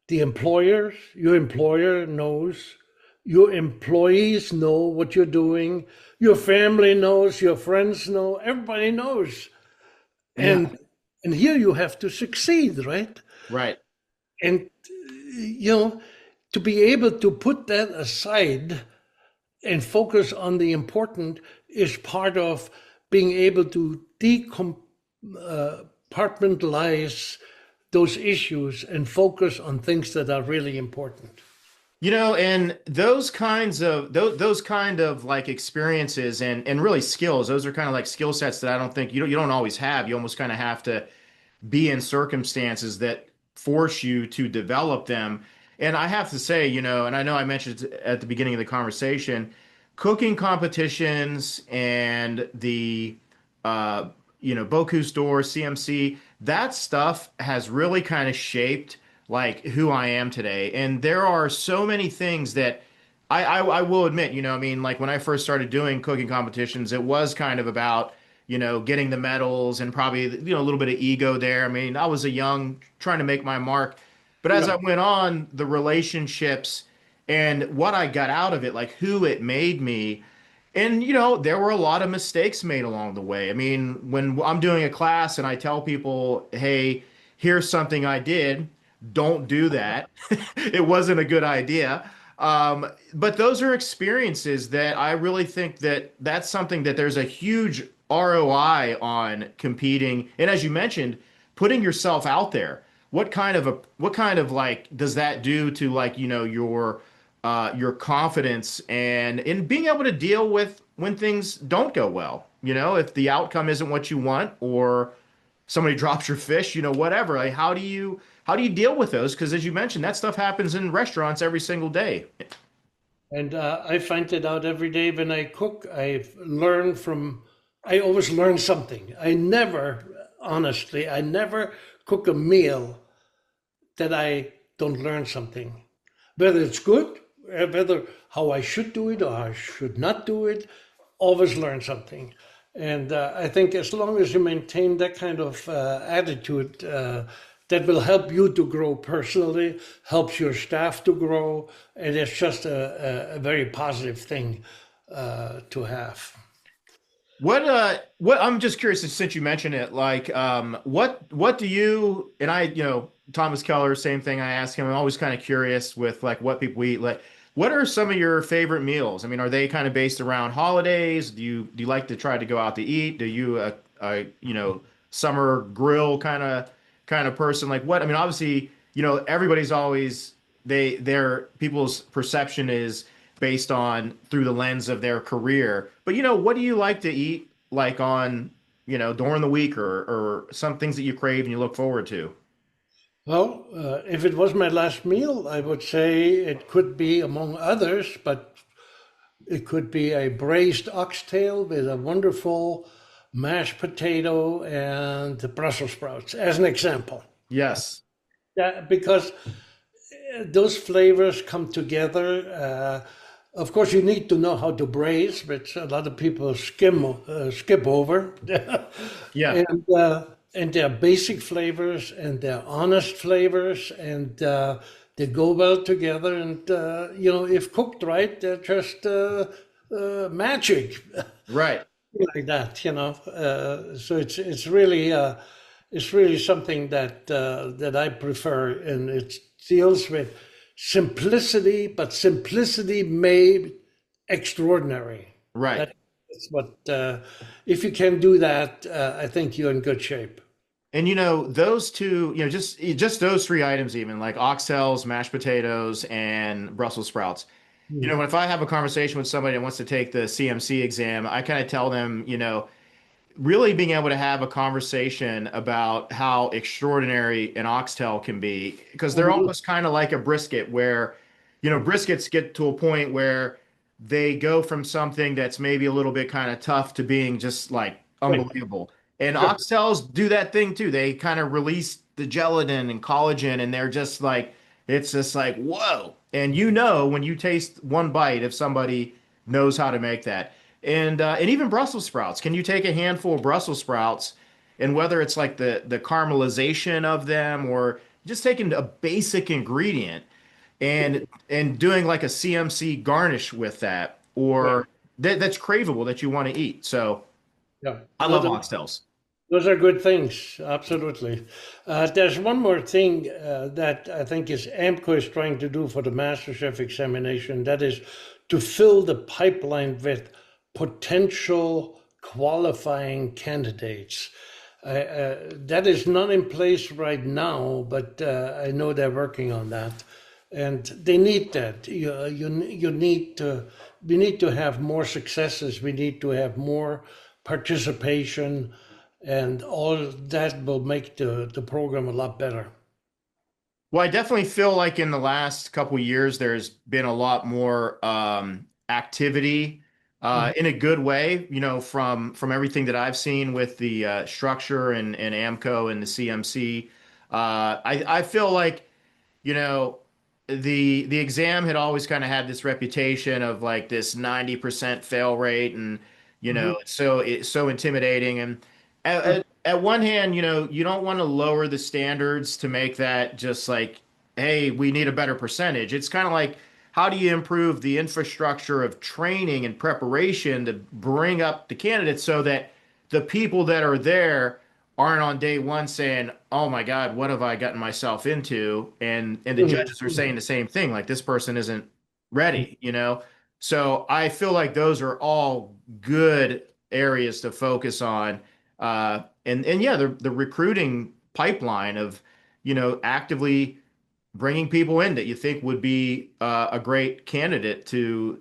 your employer knows, your employees know what you're doing, your family knows, your friends know, everybody knows. Yeah. And here you have to succeed, right? Right. And, to be able to put that aside and focus on the important is part of being able to compartmentalize those issues and focus on things that are really important. And those kinds of like experiences and really skills, those are kind of like skill sets that I don't think you don't always have. You almost kind of have to be in circumstances that force you to develop them. And I have to say, and I know I mentioned it at the beginning of the conversation, cooking competitions and the Bocuse d'Or, CMC, that stuff has really kind of shaped like who I am today. And there are so many things that I will admit, like when I first started doing cooking competitions, it was kind of about, getting the medals and probably, a little bit of ego there. I mean, I was a young trying to make my mark. But as I went on, the relationships and what I got out of it, like who it made me. And, there were a lot of mistakes made along the way. I mean, when I'm doing a class and I tell people, hey, here's something I did, don't do that. It wasn't a good idea. But those are experiences that I really think that's something that there's a huge ROI on competing. And as you mentioned, putting yourself out there. What kind of like does that do to like, your confidence and in being able to deal with when things don't go well, if the outcome isn't what you want or somebody drops your fish, whatever, like how do you deal with those? Because as you mentioned, that stuff happens in restaurants every single day. And I find it out every day when I cook. I always learn something. I never cook a meal that I don't learn something. Whether it's good, whether how I should do it or I should not do it, always learn something. And I think as long as you maintain that kind of attitude, that will help you to grow personally, helps your staff to grow, and it's just a very positive thing to have. What I'm just curious, since you mentioned it, like what do you and I, Thomas Keller, same thing I ask him. I'm always kind of curious with like what people eat. Like, what are some of your favorite meals? I mean, are they kind of based around holidays? Do you like to try to go out to eat? Do you summer grill kind of person? Like what? I mean, obviously, everybody's always their people's perception is based on through the lens of their career. But what do you like to eat like on, during the week or some things that you crave and you look forward to? Well, if it was my last meal, I would say it could be among others, but it could be a braised oxtail with a wonderful mashed potato and Brussels sprouts, as an example. Yes. Yeah, because those flavors come together. Of course, you need to know how to braise, which a lot of people skip over. Yeah. And they're basic flavors and they're honest flavors and they go well together. And, if cooked right, they're just magic. Right. Like that, So it's really something that I prefer, and it deals with simplicity, but simplicity made extraordinary. Right. That's what, if you can do that, I think you're in good shape. And those two, just those three items, even like oxtails, mashed potatoes, and Brussels sprouts. If I have a conversation with somebody that wants to take the CMC exam, I kind of tell them, really being able to have a conversation about how extraordinary an oxtail can be, because they're almost kind of like a brisket where, briskets get to a point where they go from something that's maybe a little bit kind of tough to being just like unbelievable. And Sure. oxtails do that thing too. They kind of release the gelatin and collagen, and they're just like, it's just like, whoa. And when you taste one bite if somebody knows how to make that. And even Brussels sprouts. Can you take a handful of Brussels sprouts, and whether it's like the caramelization of them or just taking a basic ingredient and doing like a CMC garnish with that, or that's craveable that you want to eat. So Yeah. I love oxtails. Those are good things, absolutely. There's one more thing that I think is AMCO is trying to do for the MasterChef examination. That is to fill the pipeline with potential qualifying candidates. That is not in place right now, but I know they're working on that, and they need that. We need to have more successes. We need to have more participation, and all that will make the program a lot better. Well, I definitely feel like in the last couple of years, there's been a lot more activity in a good way, from everything that I've seen with the structure and AMCO and the CMC. I feel like, the exam had always kind of had this reputation of like this 90% fail rate, and it's so intimidating. And at one hand, you don't want to lower the standards to make that just like, hey, we need a better percentage. It's kind of like, how do you improve the infrastructure of training and preparation to bring up the candidates so that the people that are there aren't on day one saying, oh my God, what have I gotten myself into? And the judges are saying the same thing, like this person isn't ready, So I feel like those are all good areas to focus on. And yeah, the recruiting pipeline of, actively bringing people in that you think would be a great candidate to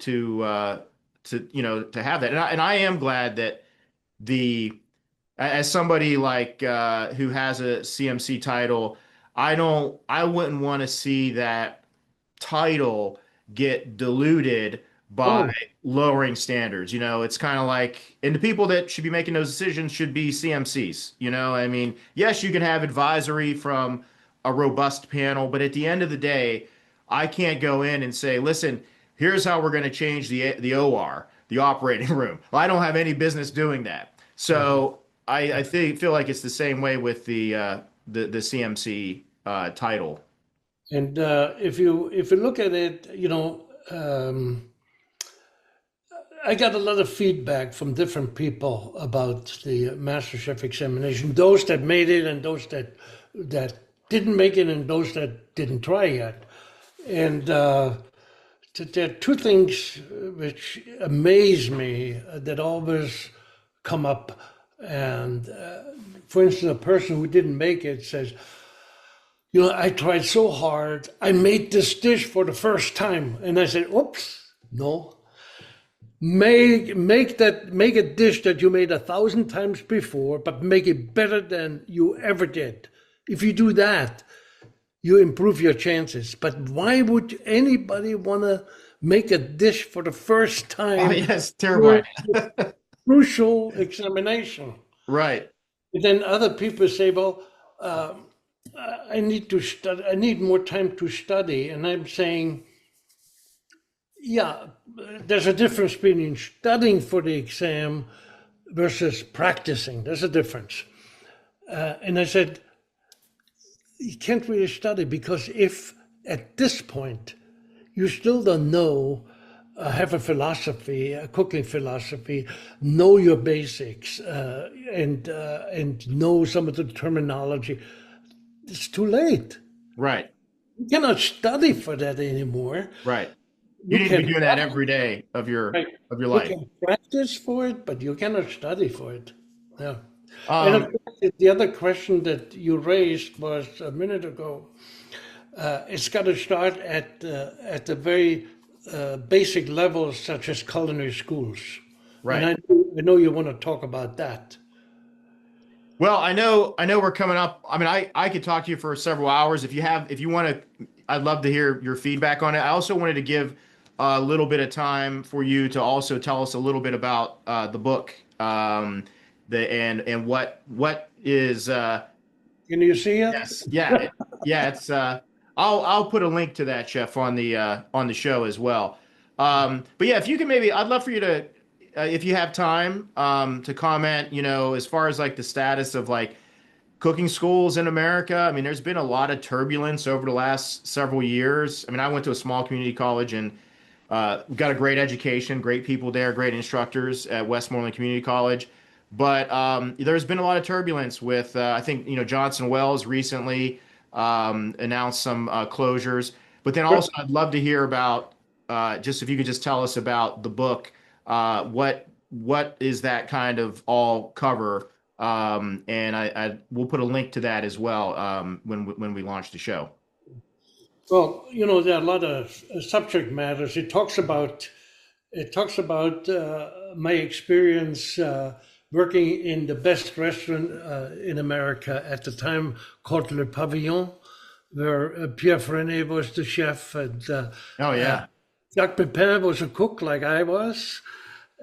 have that. And I am glad that as somebody like who has a CMC title, I wouldn't want to see that title get diluted by lowering standards. It's kind of like, and the people that should be making those decisions should be CMCs. I mean, yes, you can have advisory from a robust panel, but at the end of the day, I can't go in and say, listen, here's how we're going to change the OR, the operating room. Well, I don't have any business doing that. So I feel like it's the same way with the CMC title. And if you look at it, I got a lot of feedback from different people about the MasterChef examination. Those that made it, and those that didn't make it, and those that didn't try yet. And there are two things which amaze me that always come up. And for instance, a person who didn't make it says, I tried so hard. I made this dish for the first time. And I said, oops, no. Make a dish that you made 1,000 times before, but make it better than you ever did. If you do that, you improve your chances. But why would anybody want to make a dish for the first time? Oh, yes, terrible. Crucial examination. Right. But then other people say, well, I need to study. I need more time to study. And I'm saying, yeah, there's a difference between studying for the exam versus practicing. There's a difference. And I said, you can't really study, because if at this point you still don't know, have a philosophy, a cooking philosophy, know your basics, and know some of the terminology, it's too late. Right. You cannot study for that anymore. Right. You need to be doing that every day of your life. You can practice for it, but you cannot study for it. Yeah. And the other question that you raised was a minute ago. It's got to start at the very basic levels, such as culinary schools. Right. And I know you want to talk about that. Well, I know we're coming up. I mean, I could talk to you for several hours. If you want to, I'd love to hear your feedback on it. I also wanted to give a little bit of time for you to also tell us a little bit about the book, and what is. Can you see it? Yes, yeah, yeah. It's. I'll put a link to that, Chef, on the show as well. But yeah, if you can maybe, I'd love for you to. If you have time, to comment, as far as like the status of like cooking schools in America. I mean, there's been a lot of turbulence over the last several years. I mean, I went to a small community college and got a great education, great people there, great instructors at Westmoreland Community College. But there's been a lot of turbulence with, I think, Johnson Wells recently announced some closures. But then also, I'd love to hear about, just if you could just tell us about the book. What is that kind of all cover? And I we'll put a link to that as well when we launch the show. Well, there are a lot of subject matters. It talks about my experience working in the best restaurant in America at the time, called Le Pavillon, where Pierre Frenet was the chef, and Oh yeah. Jacques Pepin was a cook like I was,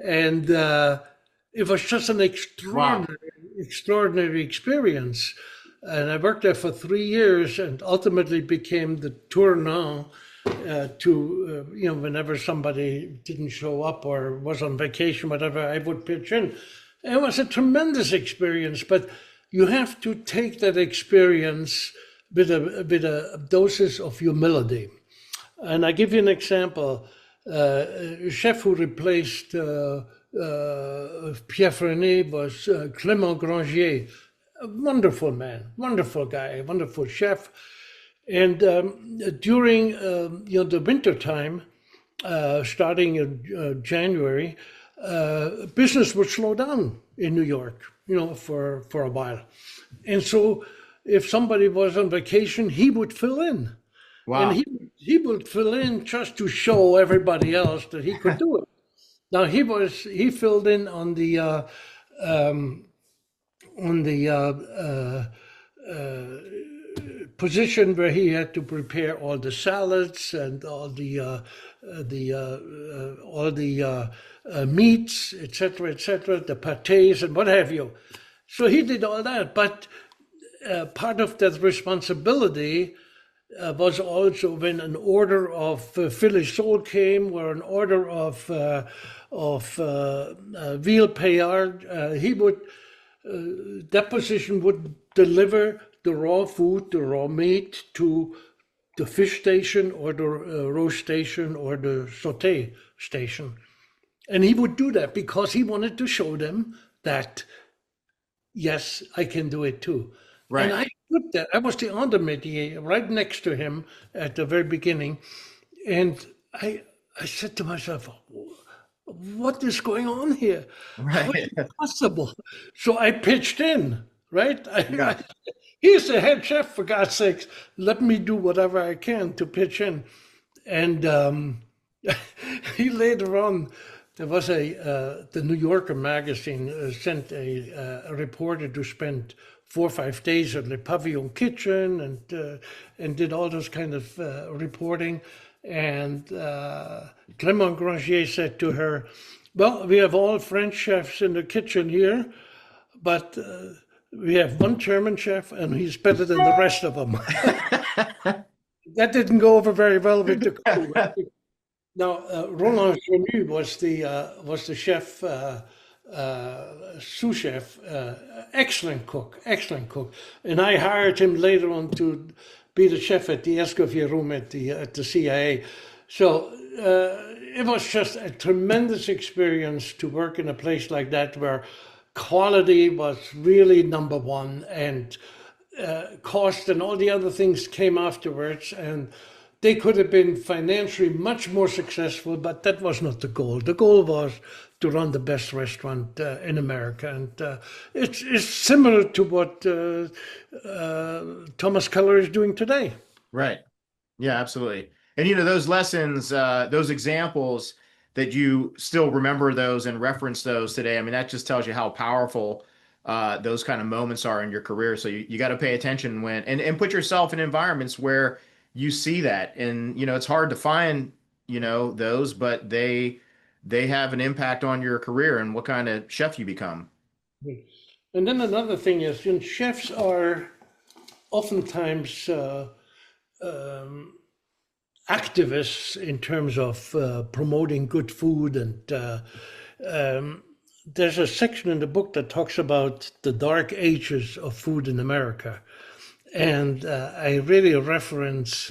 and it was just an extraordinary experience. And I worked there for 3 years, and ultimately became the tournant to whenever somebody didn't show up or was on vacation, whatever, I would pitch in. It was a tremendous experience, but you have to take that experience with a doses of humility. And I give you an example. A chef who replaced Pierre Frenet was Clément Grangier, a wonderful man, wonderful guy, wonderful chef. And during the winter time, starting in January, business would slow down in New York, for a while. And so if somebody was on vacation, he would fill in. Wow. And he would fill in just to show everybody else that he could do it. Now he filled in on the position where he had to prepare all the salads and all the meats, etc., the pâtés and what have you. So he did all that, but part of that responsibility was also when an order of filet sole came, or an order of veal paillard, that position would deliver the raw food, the raw meat, to the fish station or the roast station or the sauté station. And he would do that because he wanted to show them that, yes, I can do it too. Right. And I put that. I was the entremetier right next to him at the very beginning. And I said to myself, what is going on here? Right. How is it possible? So I pitched in, right? Yeah. He's the head chef, for God's sakes. Let me do whatever I can to pitch in. And he later on, there was the New Yorker magazine sent a reporter to spend 4 or 5 days at Le Pavillon kitchen and did all those kind of reporting. And Clément Grangier said to her, well, we have all French chefs in the kitchen here, but we have one German chef and he's better than the rest of them. That didn't go over very well with the crew. Now, Roland Genu was the chef, sous chef, excellent cook. And I hired him later on to be the chef at the Escoffier room at the CIA. So it was just a tremendous experience to work in a place like that where quality was really number one, and cost and all the other things came afterwards. And they could have been financially much more successful, but that was not the goal. The goal was to run the best restaurant in America. And it's similar to what Thomas Keller is doing today. Right. Yeah, absolutely. And, those lessons, those examples that you still remember those and reference those today, I mean, that just tells you how powerful those kind of moments are in your career. So you got to pay attention and put yourself in environments where you see that. And, it's hard to find, those, but they have an impact on your career and what kind of chef you become. And then another thing is, chefs are oftentimes activists in terms of promoting good food. And there's a section in the book that talks about the dark ages of food in America. And I really reference,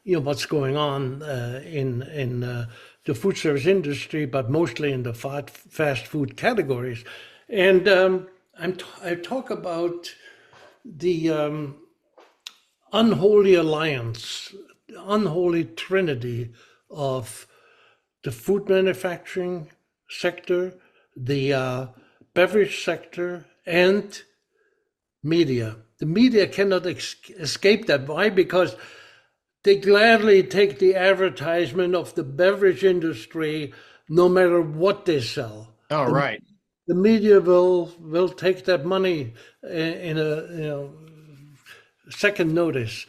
what's going on in the food service industry, but mostly in the fast food categories. And I talk about the unholy alliance, unholy trinity of the food manufacturing sector, the beverage sector, and media. The media cannot escape that. Why? Because they gladly take the advertisement of the beverage industry no matter what they sell. Oh, right. The media will take that money in a second notice.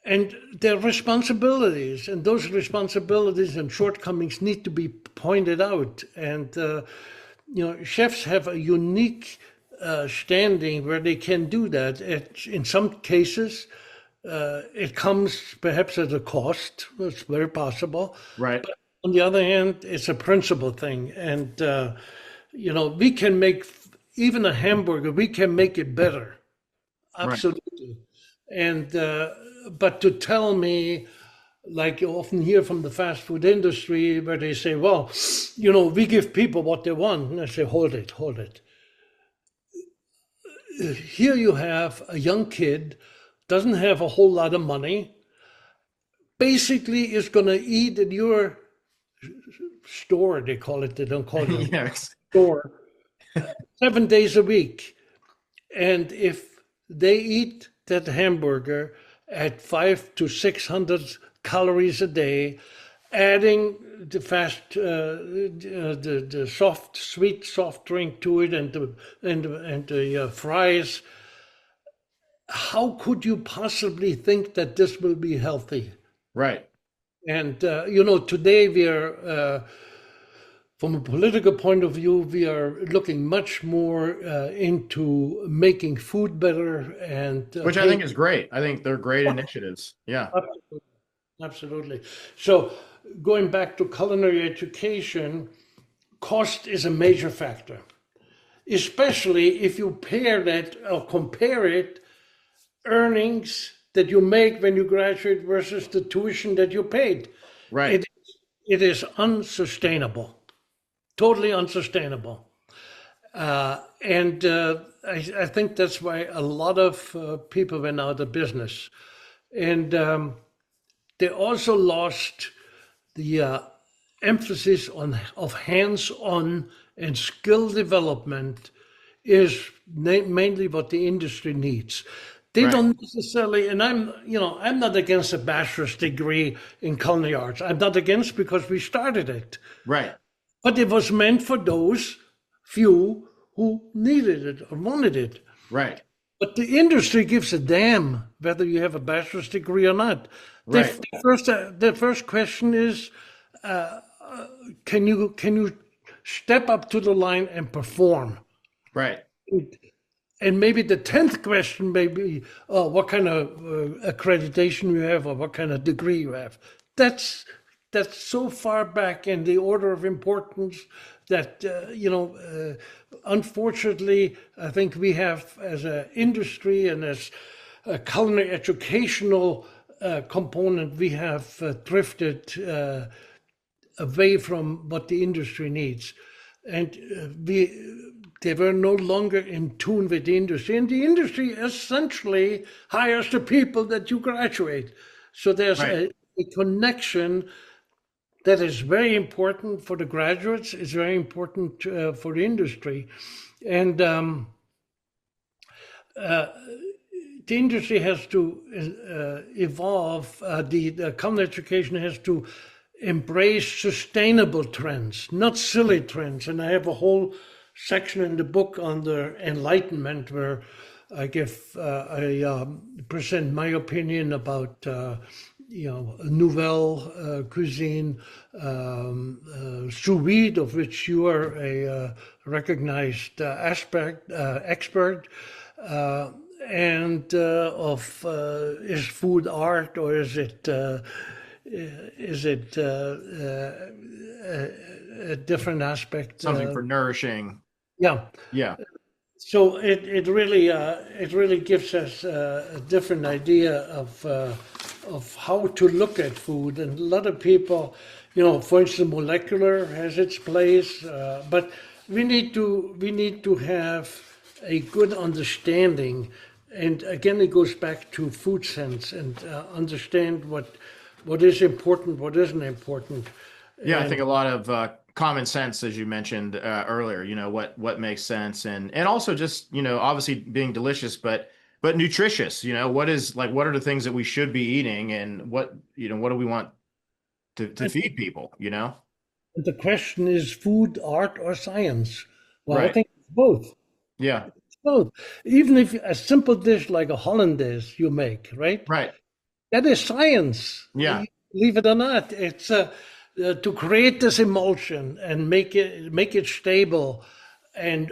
And their responsibilities, and those responsibilities and shortcomings need to be pointed out. And chefs have a unique standing where they can do that. In some cases, it comes perhaps at a cost. It's very possible. Right. But on the other hand, it's a principle thing. And, we can make even a hamburger, we can make it better. Absolutely. Right. And, but to tell me, like you often hear from the fast food industry, where they say, well, we give people what they want. And I say, hold it. Here you have a young kid, doesn't have a whole lot of money, basically is going to eat at your store, they call it, they don't call it yes. store, 7 days a week. And if they eat that hamburger at 500 to 600 calories a day, adding the sweet soft drink to it, and the fries, how could you possibly think that this will be healthy? Right. And today we are, from a political point of view, we are looking much more into making food better, and which I think is great. I think they're great initiatives. Yeah. Absolutely. So going back to culinary education, cost is a major factor, especially if you pair that or compare it, earnings that you make when you graduate versus the tuition that you paid. Right. It is unsustainable, totally unsustainable. And I think that's why a lot of people went out of business. And they also lost the emphasis of hands-on and skill development is mainly what the industry needs. They right. don't necessarily, and I'm not against a bachelor's degree in culinary arts. I'm not against, because we started it. Right. But it was meant for those few who needed it or wanted it. Right. But the industry gives a damn whether you have a bachelor's degree or not. Right. The first question is, can you step up to the line and perform? Right. And maybe the 10th question may be, what kind of accreditation you have or what kind of degree you have. That's so far back in the order of importance that, unfortunately, I think we have, as an industry and as a culinary educational component, we have drifted away from what the industry needs. And they were no longer in tune with the industry. And the industry essentially hires the people that you graduate. So there's right. a connection that is very important for the graduates. It's very important for the industry, and the industry has to evolve. The culinary education has to embrace sustainable trends, not silly trends. And I have a whole section in the book on the enlightenment where I present my opinion about nouvelle cuisine, sous vide, of which you are a recognized expert, and of is food art, or is it a different aspect? Something for nourishing. Yeah. Yeah. So it really gives us a different idea of how to look at food, and a lot of people, for instance, molecular has its place, but we need to have a good understanding, and again it goes back to food sense and understand what is important, what isn't important. Yeah, I think a lot of common sense, as you mentioned earlier, what makes sense, and also just, obviously being delicious, but nutritious, what are the things that we should be eating, and what do we want to feed people, The question is food, art, or science? Well, Right. I think it's both. Yeah. It's both. Even if a simple dish like a hollandaise you make, right? Right. That is science. Yeah. Believe it or not, it's to create this emulsion and make it stable, and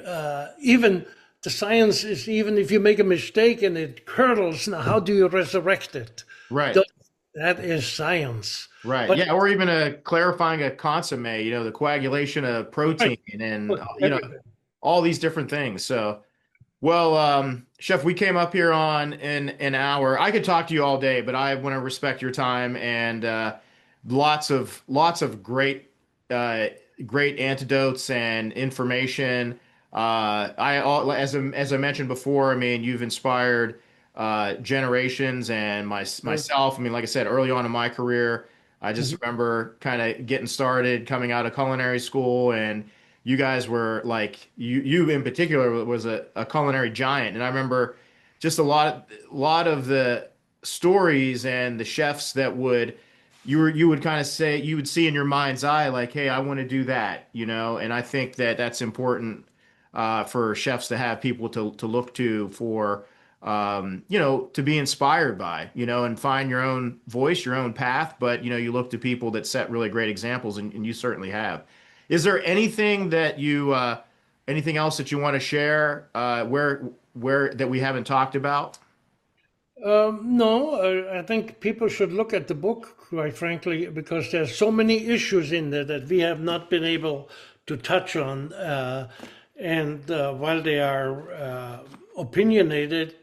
even the science is, even if you make a mistake and it curdles, now how do you resurrect it? Right. That is science. Right. But- Yeah. Or even clarifying a consomme, the coagulation of protein, and all these different things. So, well, Chef, we came up here on in an hour. I could talk to you all day, but I want to respect your time, and lots of great antidotes and information. As I mentioned before, I mean, you've inspired generations, and myself. I mean, like I said, early on in my career, I just remember kind of getting started, coming out of culinary school, and you guys were like, you in particular was a culinary giant. And I remember just a lot of the stories and the chefs that you would kind of say, you would see in your mind's eye, like, hey, I want to do that, and I think that's important for chefs to have people to look to for, to be inspired by, and find your own voice, your own path. But, you look to people that set really great examples, and you certainly have. Is there anything anything else that you want to share where that we haven't talked about? No, I think people should look at the book, quite frankly, because there's so many issues in there that we have not been able to touch on. And while they are opinionated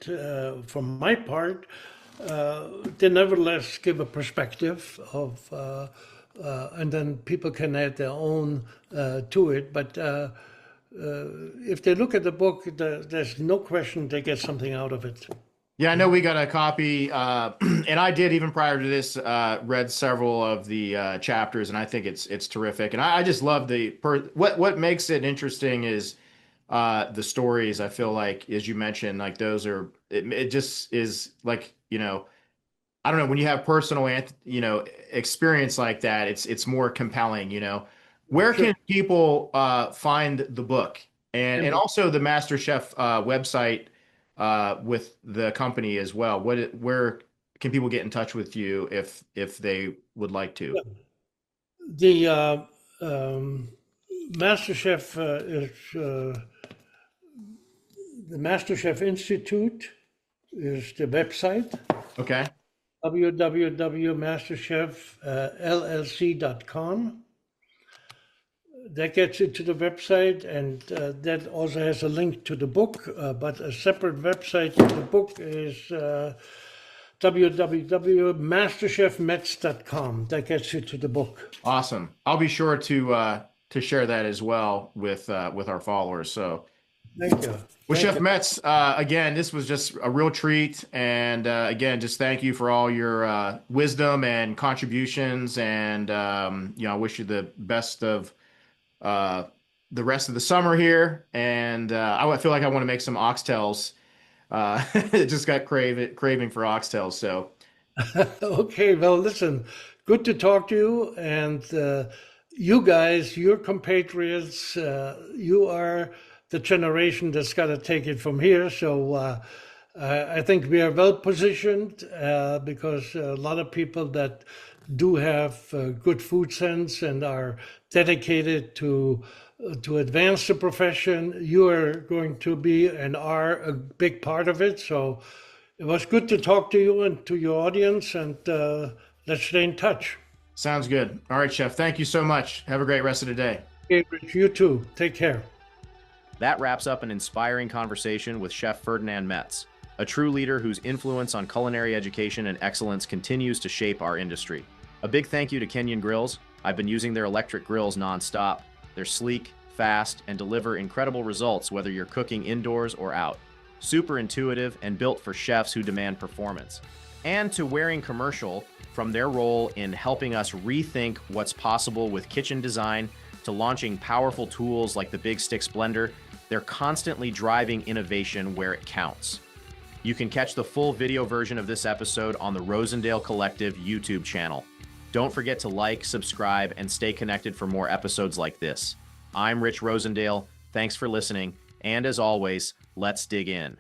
from my part, they nevertheless give a perspective of, and then people can add their own to it. But if they look at the book, there's no question they get something out of it. Yeah, I know we got a copy, and I did, even prior to this, read several of the chapters, and I think it's terrific. And I just love what makes it interesting is the stories. I feel like, as you mentioned, like those are, it just is like, I don't know, when you have personal, experience like that, it's more compelling, Where Sure. can people find the book, and also the MasterChef website with the company as well? Where can people get in touch with you if they would like to? The MasterChef is the MasterChef Institute is the website. Okay. www.masterchefllc.com. That gets you to the website, and that also has a link to the book, but a separate website to the book is www.masterchefmetz.com. That gets you to the book. Awesome. I'll be sure to share that as well with our followers. So Thank you. Well, Thank Chef you. Metz, again, this was just a real treat. And again, just thank you for all your wisdom and contributions. And, I wish you the best of uh, the rest of the summer here. And I feel like I want to make some oxtails. Just got craving for oxtails. So, Okay, well, listen, good to talk to you. And you guys, your compatriots, you are the generation that's got to take it from here. So I think we are well positioned because a lot of people that do have good food sense and are dedicated to advance the profession. You are going to be and are a big part of it. So it was good to talk to you and to your audience, and let's stay in touch. sounds good. All right, Chef. Thank you so much. Have a great rest of the day. Okay, Rich, you too. Take care. That wraps up an inspiring conversation with Chef Ferdinand Metz, a true leader whose influence on culinary education and excellence continues to shape our industry. A big thank you to Kenyon Grills. I've been using their electric grills nonstop. They're sleek, fast, and deliver incredible results whether you're cooking indoors or out. Super intuitive and built for chefs who demand performance. And to Waring Commercial, from their role in helping us rethink what's possible with kitchen design to launching powerful tools like the Big Sticks blender, they're constantly driving innovation where it counts. You can catch the full video version of this episode on the Rosendale Collective YouTube channel. Don't forget to like, subscribe, and stay connected for more episodes like this. I'm Rich Rosendale. Thanks for listening. And as always, let's dig in.